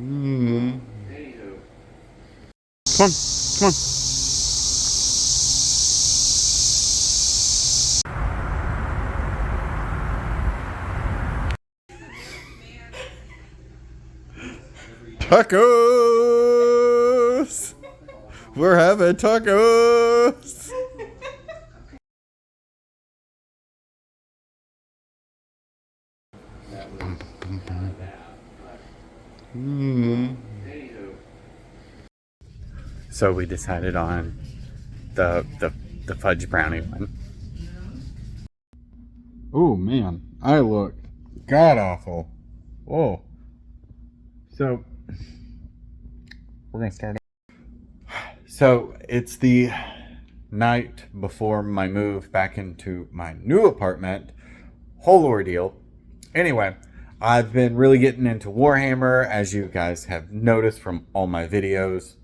Mm. Come on, come on. Tacos! We're having tacos! Mm. So we decided on the fudge brownie one. Oh man, I look god awful. Oh, so we're gonna start. So it's the night before my move back into my new apartment. Whole ordeal. Anyway, I've been really getting into Warhammer, as you guys have noticed from all my videos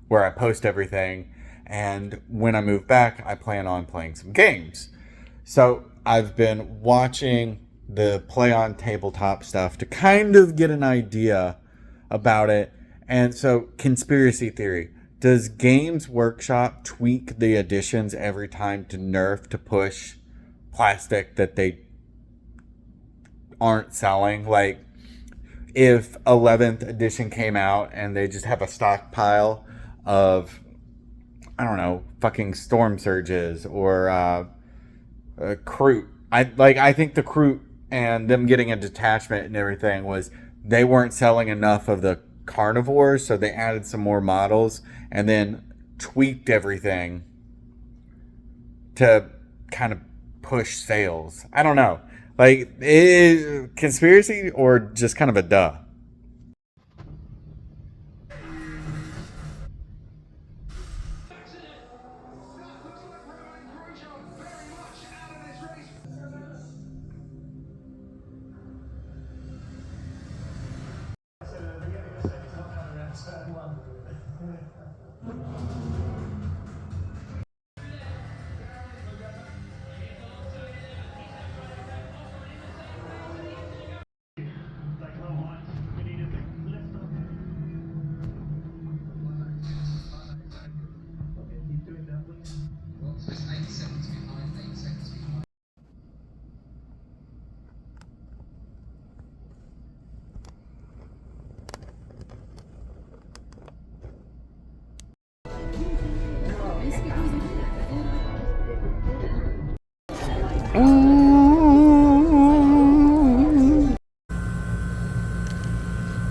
where I post everything. And when I move back, I plan on playing some games. So I've been watching the play on tabletop stuff to kind of get an idea about it. And so, conspiracy theory. Does Games Workshop tweak the editions every time to nerf to push plastic that they aren't selling? Like, if 11th edition came out and they just have a stockpile of, I don't know, fucking storm surges or Kroot. I think the Kroot and them getting a detachment and everything was they weren't selling enough of the carnivores, so they added some more models and then tweaked everything to kind of push sales. I don't know. Like, is conspiracy or just kind of a duh?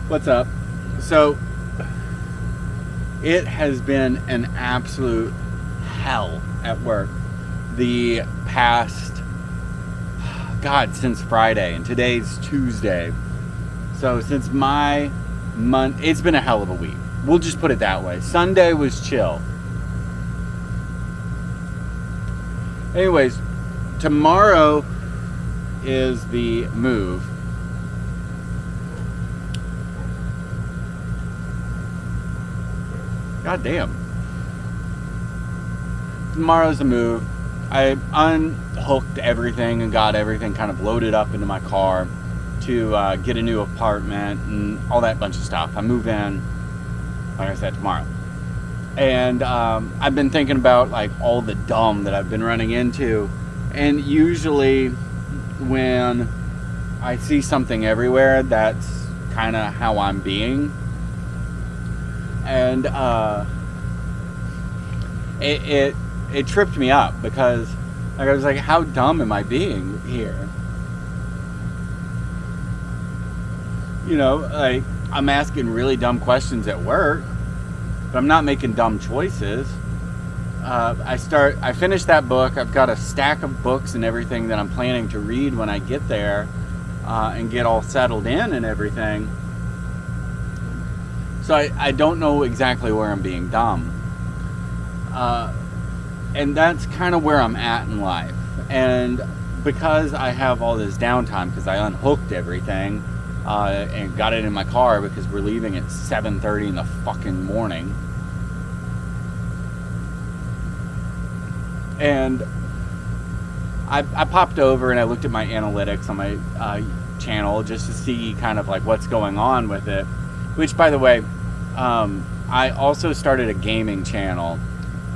What's up? So, it has been an absolute hell at work the past, God, since Friday, and today's Tuesday. So, since my month, it's been a hell of a week. We'll just put it that way. Sunday was chill. Anyways, tomorrow is the move. God damn. Tomorrow's the move. I unhooked everything and got everything kind of loaded up into my car to get a new apartment and all that bunch of stuff. I move in, like I said, tomorrow. And I've been thinking about like all the dumb that I've been running into. And usually when I see something everywhere, that's kind of how I'm being. And it tripped me up because like I was like, how dumb am I being here? You know, like I'm asking really dumb questions at work, but I'm not making dumb choices. I finished that book. I've got a stack of books and everything that I'm planning to read when I get there and get all settled in and everything. So I don't know exactly where I'm being dumb. And that's kind of where I'm at in life. And because I have all this downtime, because I unhooked everything and got it in my car because we're leaving at 7:30 in the fucking morning. And I popped over and I looked at my analytics on my channel just to see kind of like what's going on with it. Which, by the way, I also started a gaming channel.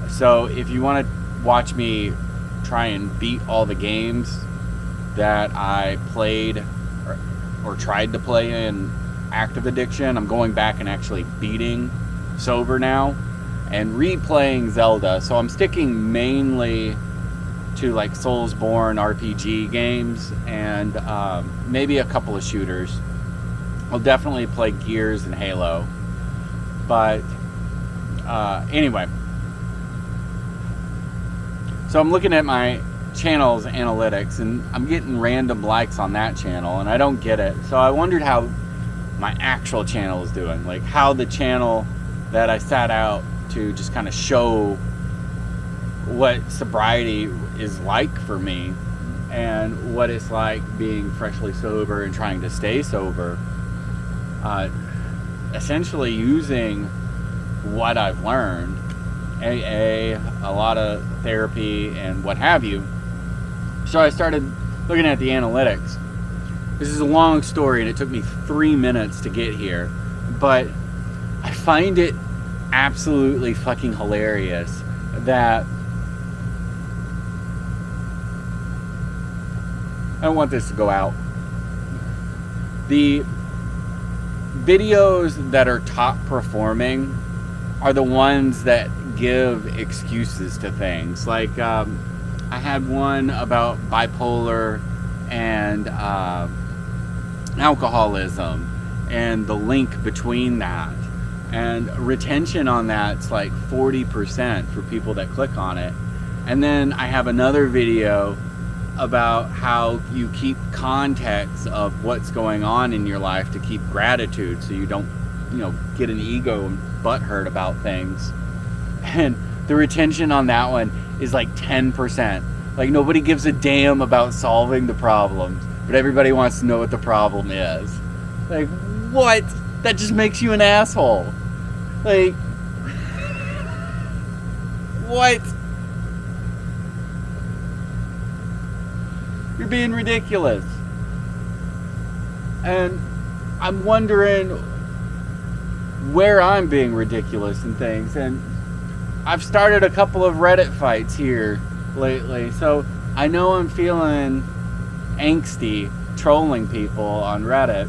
So if you want to watch me try and beat all the games that I played or tried to play in active addiction, I'm going back and actually beating sober now and replaying Zelda. So I'm sticking mainly to like Soulsborne RPG games and maybe a couple of shooters. I'll definitely play Gears and Halo. But anyway, so I'm looking at my channel's analytics and I'm getting random likes on that channel and I don't get it. So I wondered how my actual channel is doing, like how the channel that I set out to just kind of show what sobriety is like for me and what it's like being freshly sober and trying to stay sober, essentially using what I've learned, AA, a lot of therapy and what have you. So I started looking at the analytics. This is a long story and it took me 3 minutes to get here, but I find it absolutely fucking hilarious that I don't want this to go out. The videos that are top performing are the ones that give excuses to things. Like I had one about bipolar and alcoholism and the link between that. And retention on that's like 40% for people that click on it. And then I have another video about how you keep context of what's going on in your life to keep gratitude so you don't, get an ego and butthurt about things. And the retention on that one is like 10%. Like nobody gives a damn about solving the problems, but everybody wants to know what the problem is. Like, what? That just makes you an asshole. Like, what? You're being ridiculous. And I'm wondering where I'm being ridiculous and things. And I've started a couple of Reddit fights here lately. So I know I'm feeling angsty trolling people on Reddit.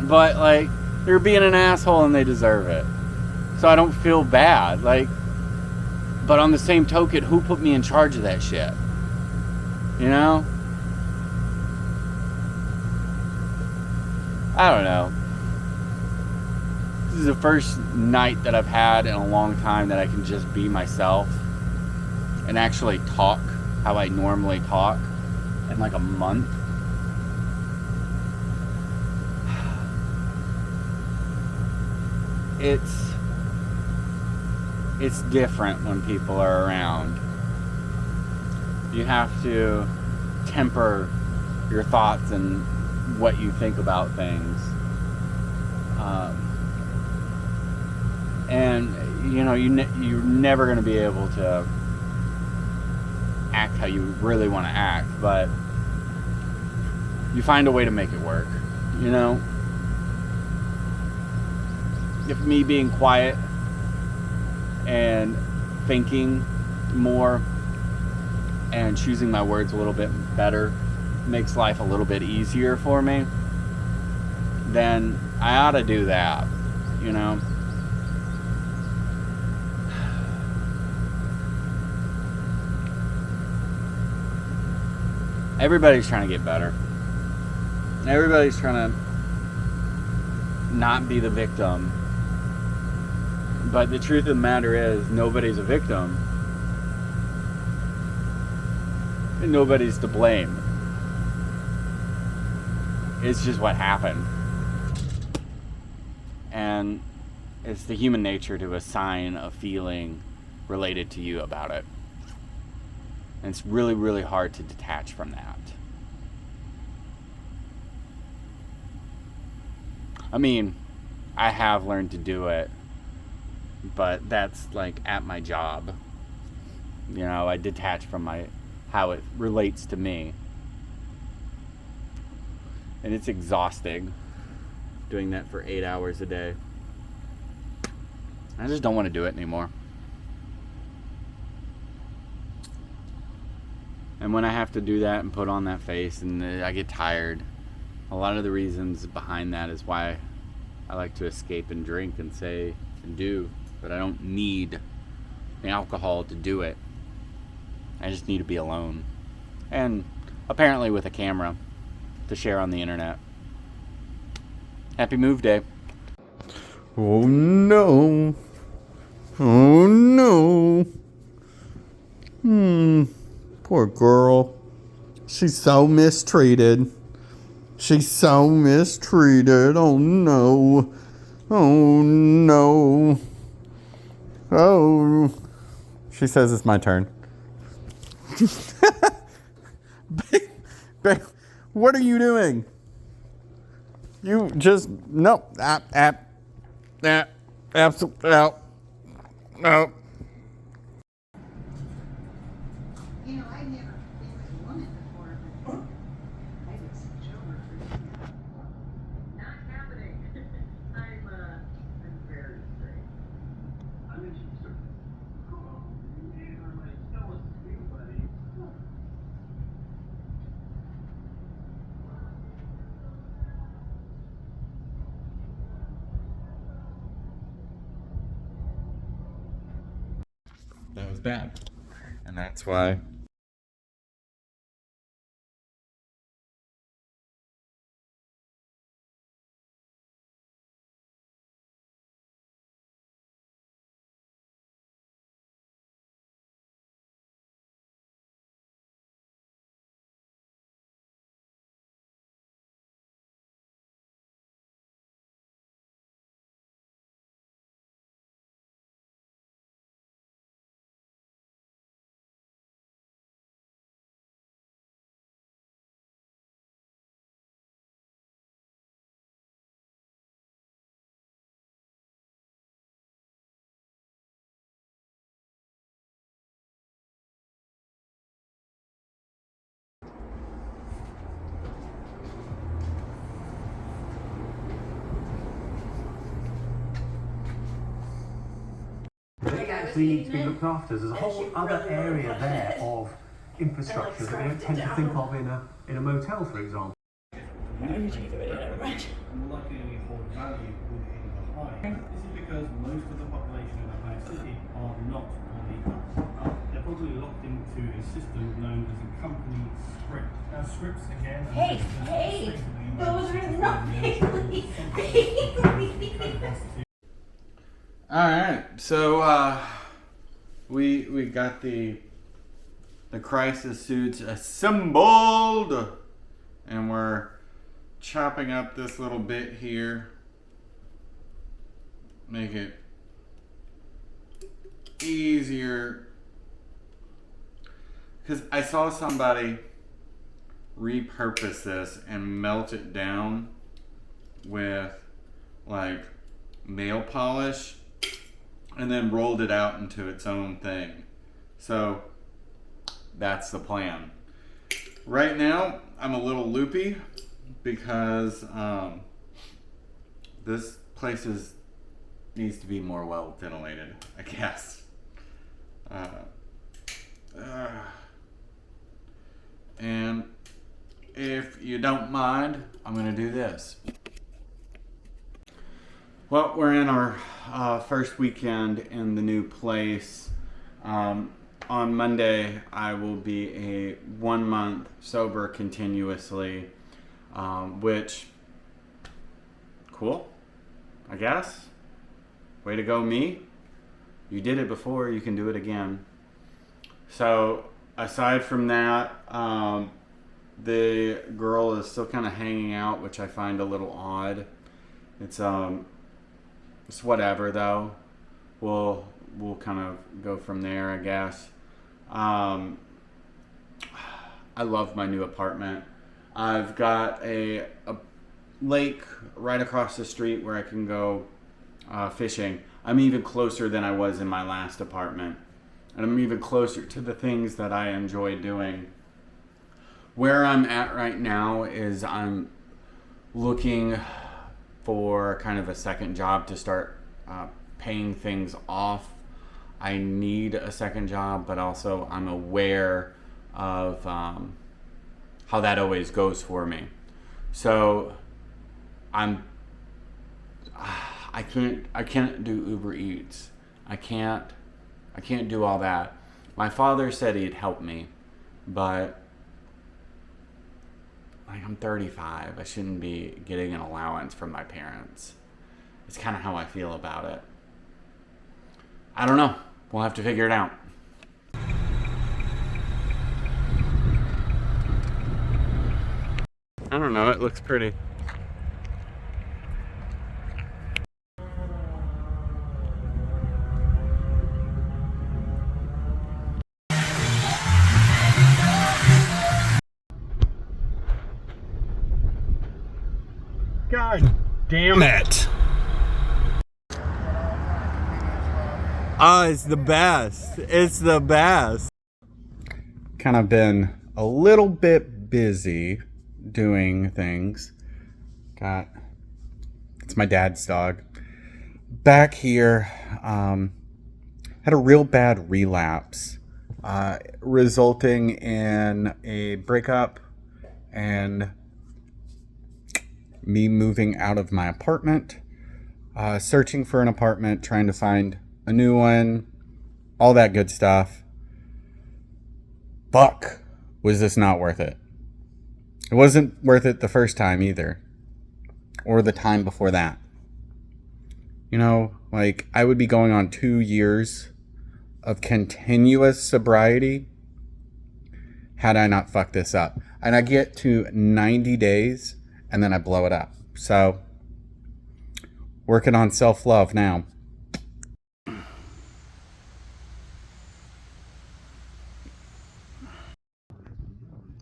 But like, they're being an asshole and they deserve it. So I don't feel bad. Like, but on the same token, who put me in charge of that shit? You know? I don't know. This is the first night that I've had in a long time that I can just be myself and actually talk how I normally talk in like a month. It's different when people are around. You have to temper your thoughts and what you think about things. And you're never going to be able to act how you really want to act, but you find a way to make it work. If me being quiet and thinking more and choosing my words a little bit better makes life a little bit easier for me, then I ought to do that, Everybody's trying to get better. Everybody's trying to not be the victim. But the truth of the matter is, nobody's a victim. And nobody's to blame. It's just what happened. And it's the human nature to assign a feeling related to you about it. And it's really, really hard to detach from that. I mean, I have learned to do it, but that's like at my job. I detach from how it relates to me. And it's exhausting doing that for 8 hours a day. I just don't want to do it anymore. And when I have to do that and put on that face and I get tired, a lot of the reasons behind that is why I like to escape and drink and say and do, but I don't need the alcohol to do it. I just need to be alone. And apparently with a camera to share on the internet. Happy move day. Oh no. Oh no. Poor girl. She's so mistreated. She's so mistreated. Oh no. Oh no. Oh. She says it's my turn. Babe, what are you doing? You just, no. Absolutely. No. You know, I've never been with a woman before, but I would switch over for you. Not happening. I'm very afraid. I'm interested. Oh, yeah, like, tell us to do, buddy. That was bad. And that's why. Actually need to be looked after. There's a whole other area there of infrastructure that we don't tend to think of in a motel, for example. I'm luckily hold value within the high. This is because most of the population in a high city are not on the up. They're probably locked into a system known as a company script. Now scripts again. Hey, those are nothing. All right, so we got the crisis suits assembled, and we're chopping up this little bit here, make it easier, because I saw somebody repurpose this and melt it down with like nail polish and then rolled it out into its own thing. So that's the plan. Right now, I'm a little loopy because this place needs to be more well ventilated, I guess. And if you don't mind, I'm gonna do this. Well, we're in our first weekend in the new place. On Monday, I will be a 1 month sober continuously, which, cool, I guess. Way to go, me. You did it before, you can do it again. So, aside from that, the girl is still kind of hanging out, which I find a little odd. It's whatever though. We'll kind of go from there, I guess. I love my new apartment. I've got a lake right across the street where I can go fishing. I'm even closer than I was in my last apartment. And I'm even closer to the things that I enjoy doing. Where I'm at right now is I'm looking for kind of a second job to start paying things off. I need a second job, but also I'm aware of how that always goes for me. So I can't do Uber Eats. I can't do all that. My father said he'd help me, but like, I'm 35. I shouldn't be getting an allowance from my parents. It's kind of how I feel about it. I don't know. We'll have to figure it out. I don't know. It looks pretty. God damn it. Oh, it's the best. It's the best. Kind of been a little bit busy doing things. It's my dad's dog. Back here, had a real bad relapse, resulting in a breakup and me moving out of my apartment, searching for an apartment, trying to find a new one, all that good stuff. Fuck, was this not worth it? It wasn't worth it the first time either, or the time before that. You know, like, I would be going on 2 years of continuous sobriety had I not fucked this up. And I get to 90 days and then I blow it up. So, working on self-love now.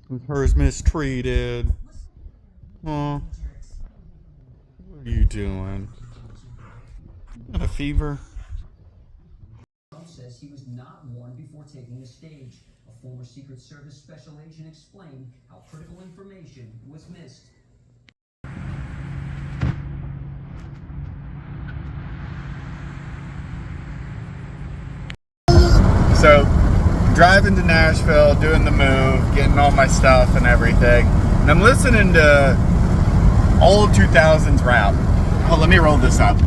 With hers mistreated. Aw. What are you doing? Got a fever? Trump says he was not warned before taking the stage. A former Secret Service special agent explained how critical information was missed. So, driving to Nashville, doing the move, getting all my stuff and everything. And I'm listening to old 2000s rap. Oh, let me roll this up.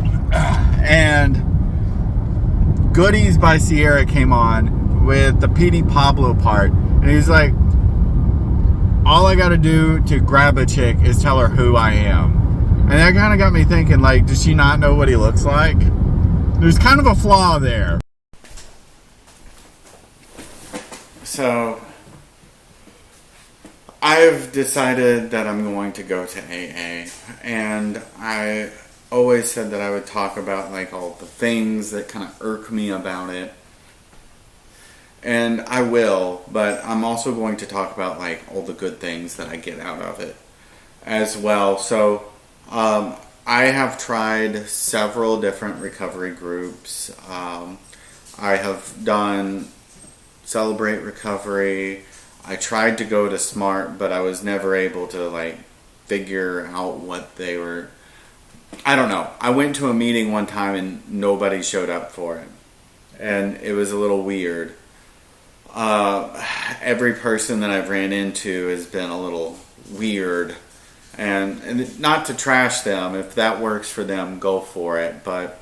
And Goodies by Sierra came on with the P.D. Pablo part. And he's like, all I gotta do to grab a chick is tell her who I am. And that kind of got me thinking, like, does she not know what he looks like? There's kind of a flaw there. So, I've decided that I'm going to go to AA, and I always said that I would talk about, like, all the things that kind of irk me about it, and I will, but I'm also going to talk about, like, all the good things that I get out of it as well. So, I have tried several different recovery groups. I have done Celebrate Recovery. I tried to go to SMART, but I was never able to, like, figure out what they were. I don't know. I went to a meeting one time and nobody showed up for it, and it was a little weird. Every person that I've ran into has been a little weird, and not to trash them. If that works for them, go for it, but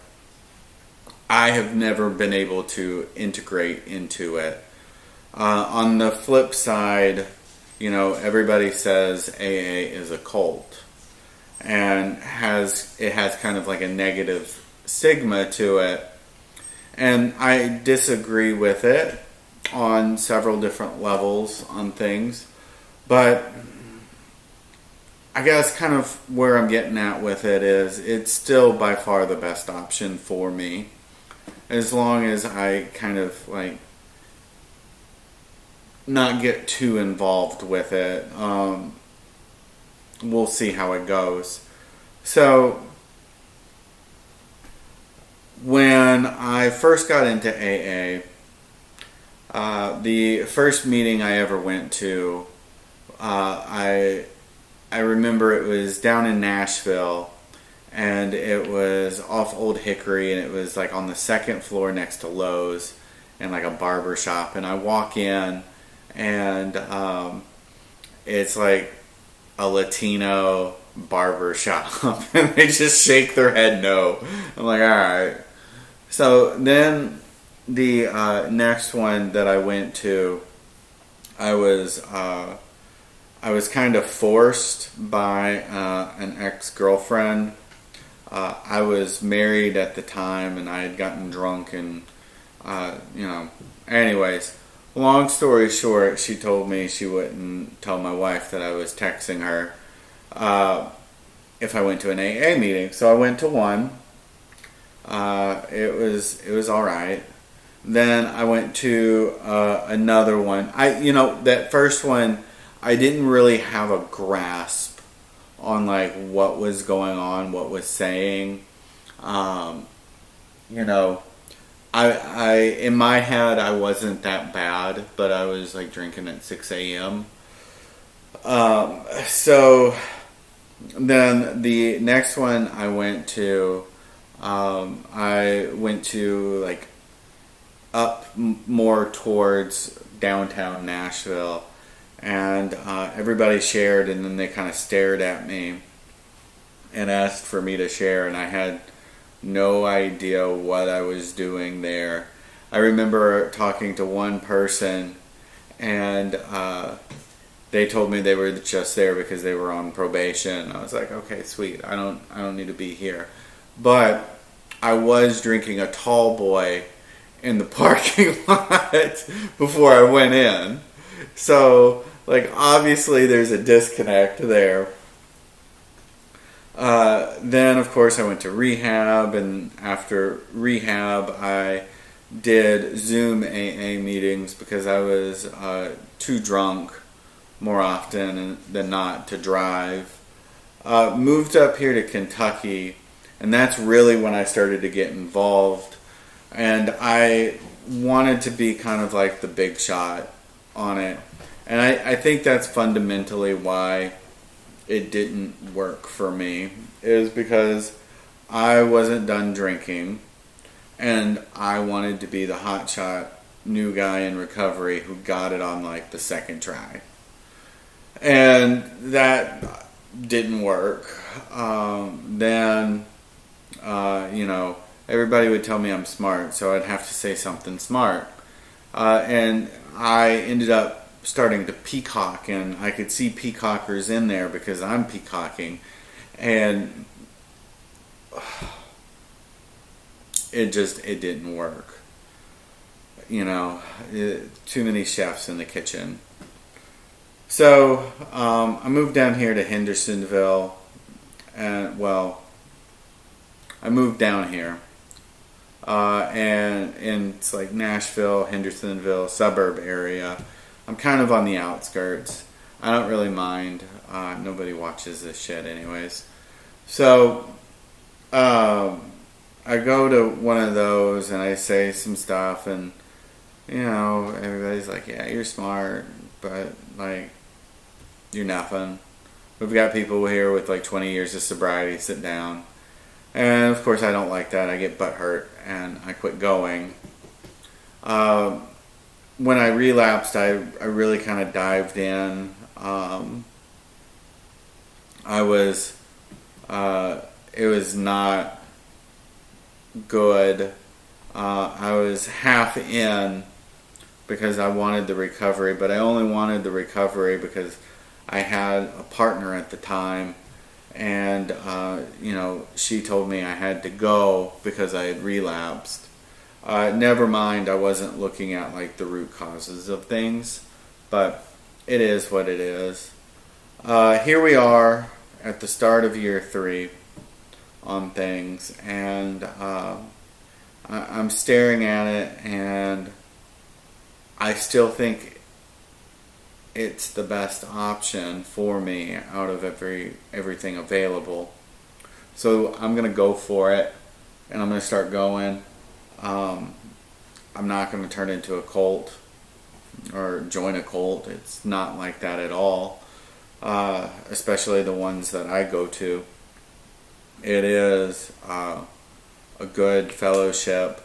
I have never been able to integrate into it. On the flip side, you know, everybody says AA is a cult, and it has kind of like a negative stigma to it, and I disagree with it on several different levels on things, but I guess kind of where I'm getting at with it is it's still by far the best option for me, as long as I kind of, like, not get too involved with it. We'll see how it goes. So, when I first got into AA, the first meeting I ever went to, I I remember it was down in Nashville, and it was off Old Hickory, and it was like on the second floor next to Lowe's and like a barber shop. And I walk in, and it's like a Latino barber shop, and they just shake their head no. I'm like, all right. So then the next one that I went to, I was kind of forced by an ex-girlfriend. I was married at the time, and I had gotten drunk, and anyways, long story short, she told me she wouldn't tell my wife that I was texting her if I went to an AA meeting. So I went to one. It was all right. Then I went to another one. That first one, I didn't really have a grasp on like what was going on, what was saying. I in my head I wasn't that bad, but I was like drinking at 6 a.m. So then the next one I went to like up more towards downtown Nashville, and everybody shared, and then they kind of stared at me and asked for me to share, and I had no idea what I was doing there. I remember talking to one person, and they told me they were just there because they were on probation. I was like, okay, sweet. I don't need to be here. But I was drinking a tall boy in the parking lot before I went in. So, like, obviously there's a disconnect there. Then, of course, I went to rehab, and after rehab, I did Zoom AA meetings because I was too drunk more often than not to drive. Moved up here to Kentucky, and that's really when I started to get involved. And I wanted to be kind of like the big shot on it. And I think that's fundamentally why it didn't work for me, is because I wasn't done drinking, and I wanted to be the hotshot new guy in recovery who got it on like the second try. And that didn't work. Then everybody would tell me I'm smart, so I'd have to say something smart. And I ended up starting to peacock, and I could see peacockers in there because I'm peacocking. And it didn't work. Too many chefs in the kitchen. So I moved down here to Hendersonville, and I moved down here, and it's like Nashville, Hendersonville, suburb area. I'm kind of on the outskirts. I don't really mind. Nobody watches this shit anyways. So I go to one of those and I say some stuff, and everybody's like, yeah, you're smart, but like, you're nothing. We've got people here with like 20 years of sobriety sit down. And of course I don't like that. I get butthurt and I quit going. When I relapsed, I really kind of dived in. It was not good. I was half in because I wanted the recovery, but I only wanted the recovery because I had a partner at the time, and she told me I had to go because I had relapsed. Never mind, I wasn't looking at like the root causes of things, but it is what it is. Here we are at the start of year 3 on things, and I'm staring at it, and I still think it's the best option for me out of everything available. So I'm gonna go for it, and I'm gonna start going. I'm not gonna turn into a cult or join a cult. It's not like that at all. especially the ones that I go to. It is a good fellowship.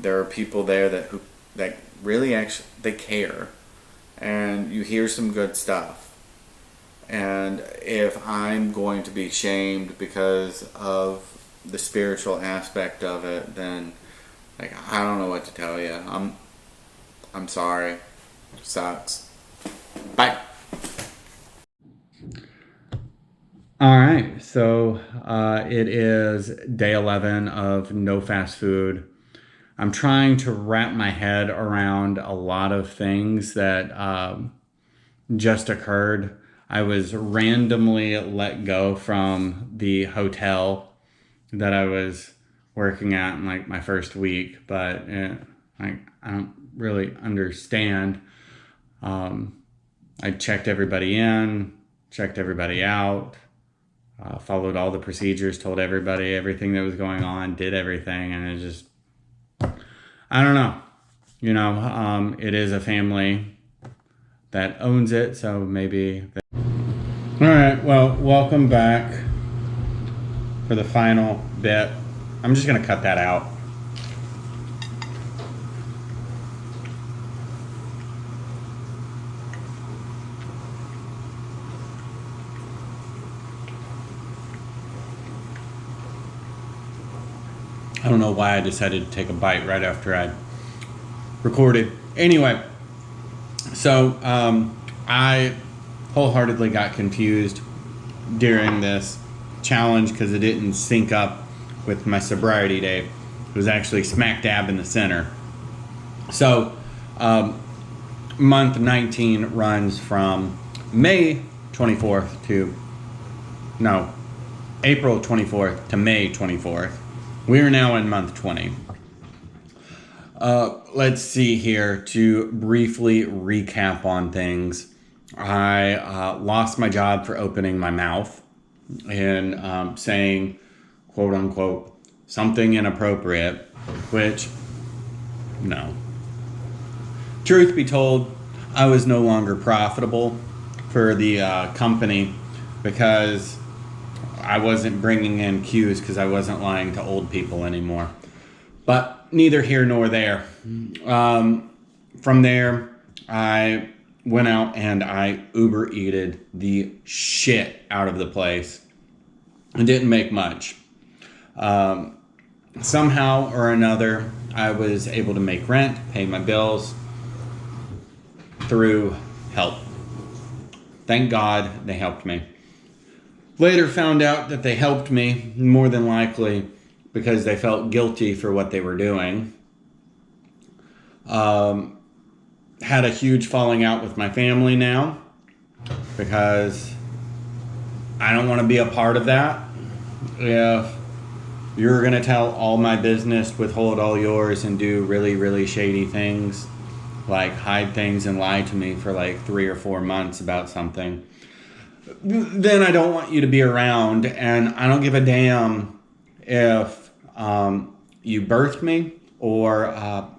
There are people there that really actually they care, and you hear some good stuff. And if I'm going to be shamed because of the spiritual aspect of it, then like I don't know what to tell you. I'm sorry. Sucks. Bye. All right, so it is day 11 of no fast food. I'm trying to wrap my head around a lot of things that just occurred. I was randomly let go from the hotel that I was working at in like my first week, but I don't really understand. I checked everybody in, checked everybody out, followed all the procedures, told everybody everything that was going on, did everything, and it just, I don't know. You know, it is a family that owns it, so maybe. All right, well, welcome back for the final bit. I'm just gonna cut that out. I don't know why I decided to take a bite right after I recorded. Anyway, so I wholeheartedly got confused during this challenge because it didn't sync up with my sobriety date. It was actually smack dab in the center. So month 19 runs from May 24th to, no, April 24th to May 24th. We are now in month 20. Let's see here to briefly recap on things. I lost my job for opening my mouth and saying, quote unquote, something inappropriate, which, no. Truth be told, I was no longer profitable for the company because I wasn't bringing in cues because I wasn't lying to old people anymore. But neither here nor there. From there, I went out and I Uber Eated the shit out of the place. It didn't make much. Somehow or another, I was able to make rent, pay my bills through help. Thank God they helped me. Later found out that they helped me more than likely because they felt guilty for what they were doing. Had a huge falling out with my family now because I don't want to be a part of that. If you're going to tell all my business, withhold all yours, and do really, really shady things, like hide things and lie to me for like 3 or 4 months about something, then I don't want you to be around, and I don't give a damn if you birthed me or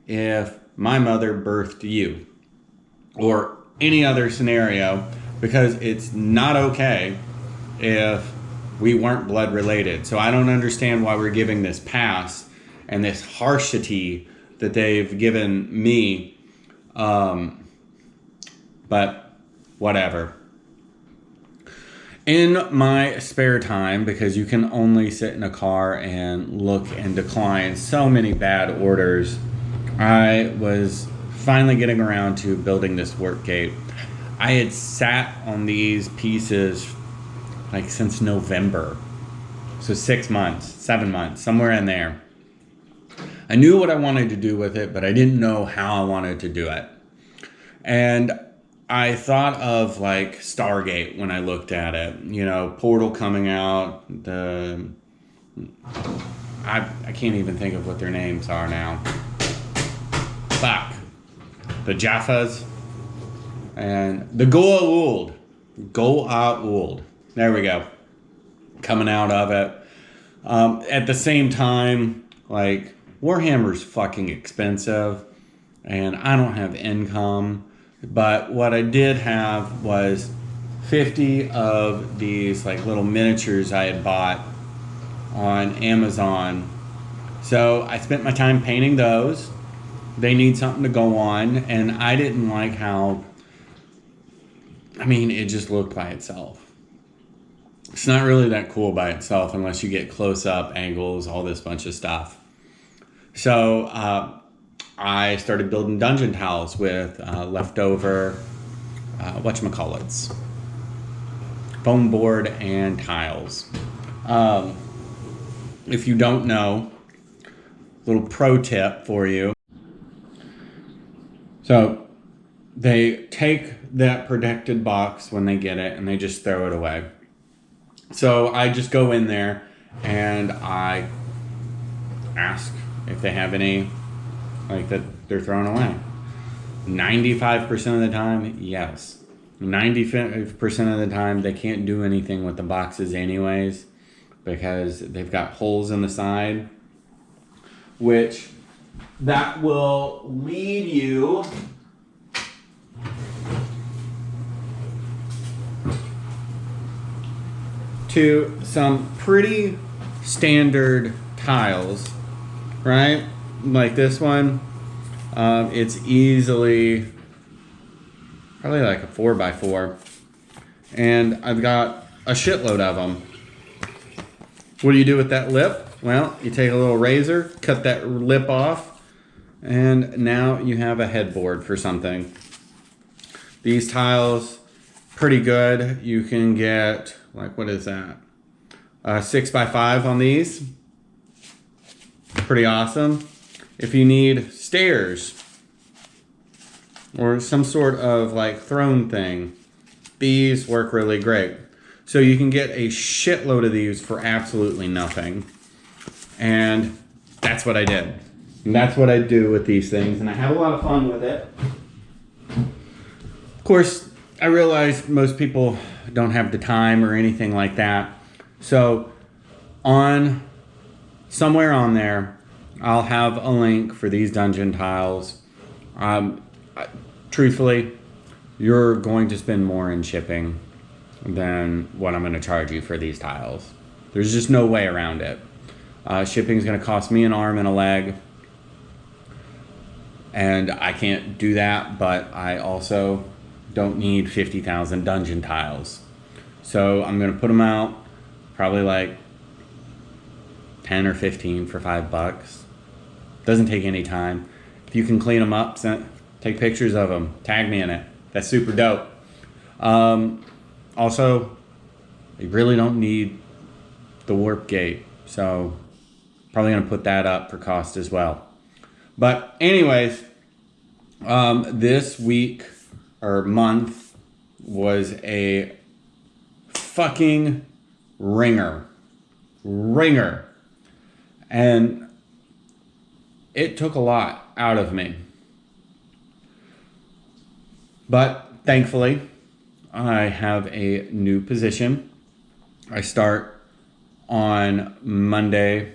if my mother birthed you or any other scenario, because it's not okay if we weren't blood related. So I don't understand why we're giving this pass and this harshity that they've given me, but whatever. In my spare time, because you can only sit in a car and look and decline so many bad orders, I was finally getting around to building this work gate. I had sat on these pieces like since November. So 6 months, 7 months, somewhere in there. I knew what I wanted to do with it, but I didn't know how I wanted to do it. And I thought of like Stargate when I looked at it, you know, portal coming out, I can't even think of what their names are now. Fuck. The Jaffas and the Goa'uld. There we go. Coming out of it. At the same time, like, Warhammer's fucking expensive and I don't have income. But what I did have was 50 of these like little miniatures I had bought on Amazon. So I spent my time painting those. They need something to go on, and I didn't like how, I mean, it just looked by itself. It's not really that cool by itself unless you get close-up angles, all this bunch of stuff. So I started building dungeon tiles with leftover, whatchamacallits, foam board and tiles. If you don't know, little pro tip for you. So they take that protected box when they get it and they just throw it away. So I just go in there and I ask if they have any like that they're thrown away. 95% of the time, yes. 95% of the time they can't do anything with the boxes anyways because they've got holes in the side, which that will lead you to some pretty standard tiles, right? Like this one, it's easily probably like a 4x4, and I've got a shitload of them. What do you do with that lip? Well, you take a little razor, cut that lip off, and now you have a headboard for something. These tiles, pretty good. You can get, like, what is that? 6x5 on these. Pretty awesome. If you need stairs or some sort of like throne thing, these work really great. So you can get a shitload of these for absolutely nothing. And that's what I did. And that's what I do with these things. And I have a lot of fun with it. Of course, I realize most people don't have the time or anything like that. So somewhere on there, I'll have a link for these dungeon tiles. Truthfully, you're going to spend more in shipping than what I'm going to charge you for these tiles. There's just no way around it. Shipping is going to cost me an arm and a leg, and I can't do that, but I also don't need 50,000 dungeon tiles. So I'm going to put them out probably like 10 or 15 for $5. Doesn't take any time. If you can clean them up, take pictures of them, tag me in it. That's super dope. Also, you really don't need the warp gate, so probably gonna put that up for cost as well. But anyways, this week or month was a fucking ringer. And it took a lot out of me. But thankfully, I have a new position. I start on Monday,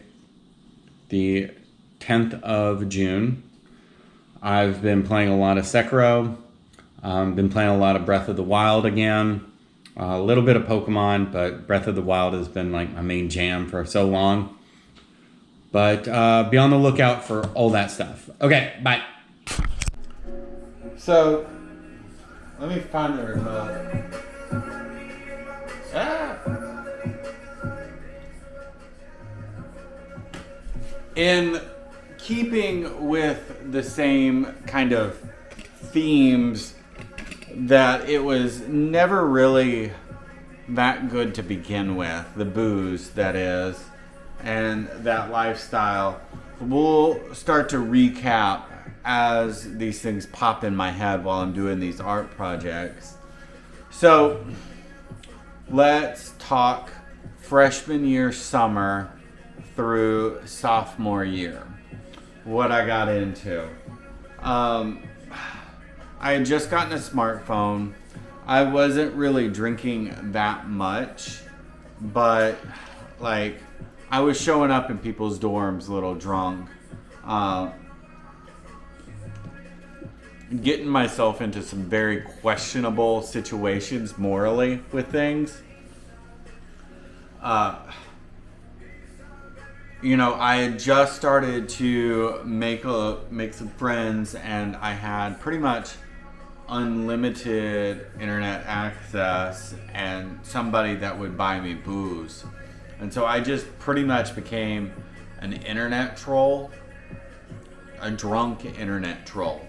the 10th of June. I've been playing a lot of Sekiro. Been playing a lot of Breath of the Wild again. A little bit of Pokemon, but Breath of the Wild has been like my main jam for so long. But be on the lookout for all that stuff. Okay, bye. So, let me find the remote. In keeping with the same kind of themes, that it was never really that good to begin with, the booze, that is, and that lifestyle. We'll start to recap as these things pop in my head while I'm doing these art projects. So let's talk freshman year summer through sophomore year. What I got into. I had just gotten a smartphone. I wasn't really drinking that much, but like I was showing up in people's dorms a little drunk. getting myself into some very questionable situations morally with things. I had just started to make some friends, and I had pretty much unlimited internet access and somebody that would buy me booze. And so I just pretty much became an internet troll, a drunk internet troll.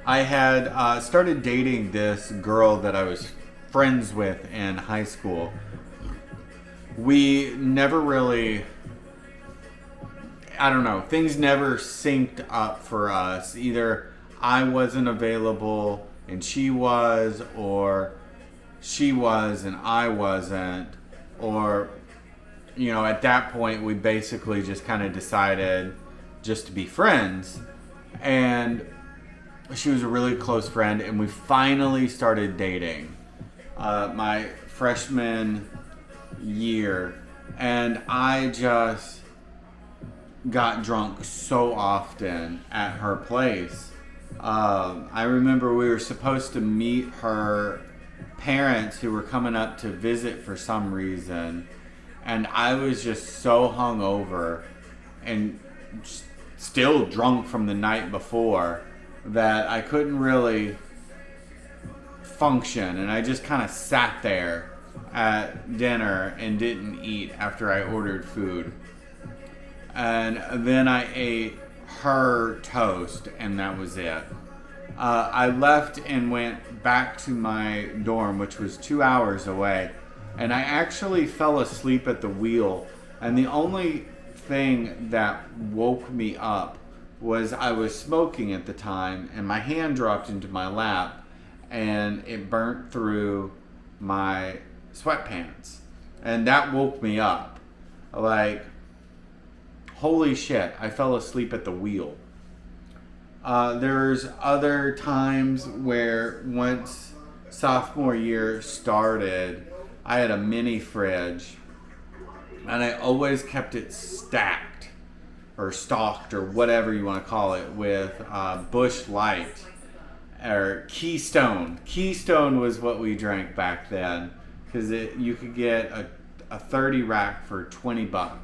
I had started dating this girl that I was friends with in high school. We never really, I don't know, things never synced up for us. Either I wasn't available and she was, or she was and I wasn't, or, at that point we basically just kind of decided just to be friends. And she was a really close friend, and we finally started dating my freshman year, and I just got drunk so often at her place. I remember we were supposed to meet her parents who were coming up to visit for some reason, and I was just so hungover and still drunk from the night before that I couldn't really function, and I just kind of sat there at dinner and didn't eat after I ordered food. And then I ate her toast, and that was it. I left and went back to my dorm, which was 2 hours away, and I actually fell asleep at the wheel. And the only thing that woke me up was I was smoking at the time, and my hand dropped into my lap, and it burnt through my sweatpants. And that woke me up. Like, holy shit, I fell asleep at the wheel. There's other times where once sophomore year started, I had a mini fridge, and I always kept it stacked or stocked or whatever you want to call it with Busch Light or Keystone. Keystone was what we drank back then, because you could get a 30 rack for $20.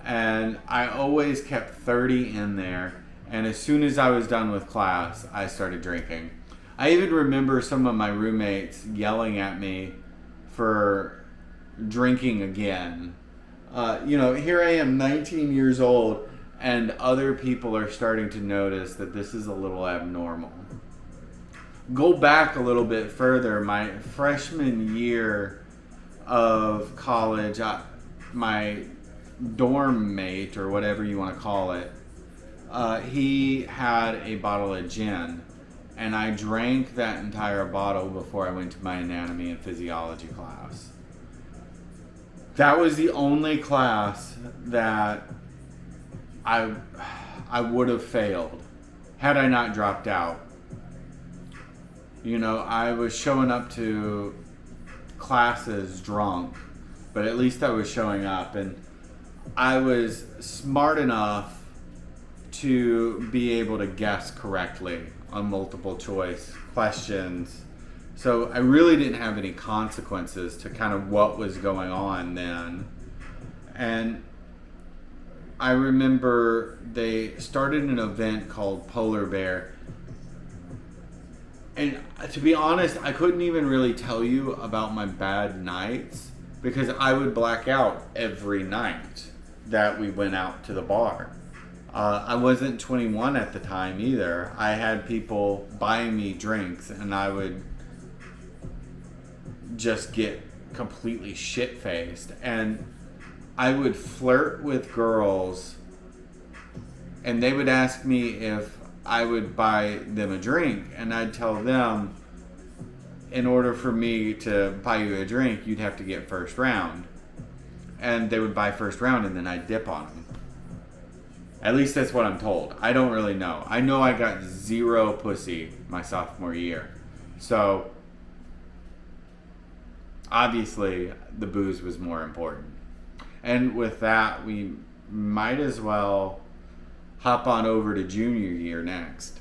And I always kept 30 in there, and as soon as I was done with class, I started drinking. I even remember some of my roommates yelling at me for drinking again. Here I am, 19 years old, and other people are starting to notice that this is a little abnormal. Go back a little bit further. My freshman year of college, my dorm mate, or whatever you want to call it, he had a bottle of gin, and I drank that entire bottle before I went to my anatomy and physiology class. That was the only class that I would have failed had I not dropped out. I was showing up to classes drunk, but at least I was showing up, and I was smart enough to be able to guess correctly on multiple choice questions. So I really didn't have any consequences to kind of what was going on then. And I remember they started an event called Polar Bear. And to be honest, I couldn't even really tell you about my bad nights, because I would black out every night that we went out to the bar. I wasn't 21 at the time either. I had people buying me drinks, and I would just get completely shit-faced. And I would flirt with girls, and they would ask me if I would buy them a drink, and I'd tell them, in order for me to buy you a drink, you'd have to get first round. And they would buy first round, and then I'd dip on them. At least that's what I'm told. I don't really know. I know I got zero pussy my sophomore year. So, obviously, the booze was more important. And with that, we might as well hop on over to junior year next.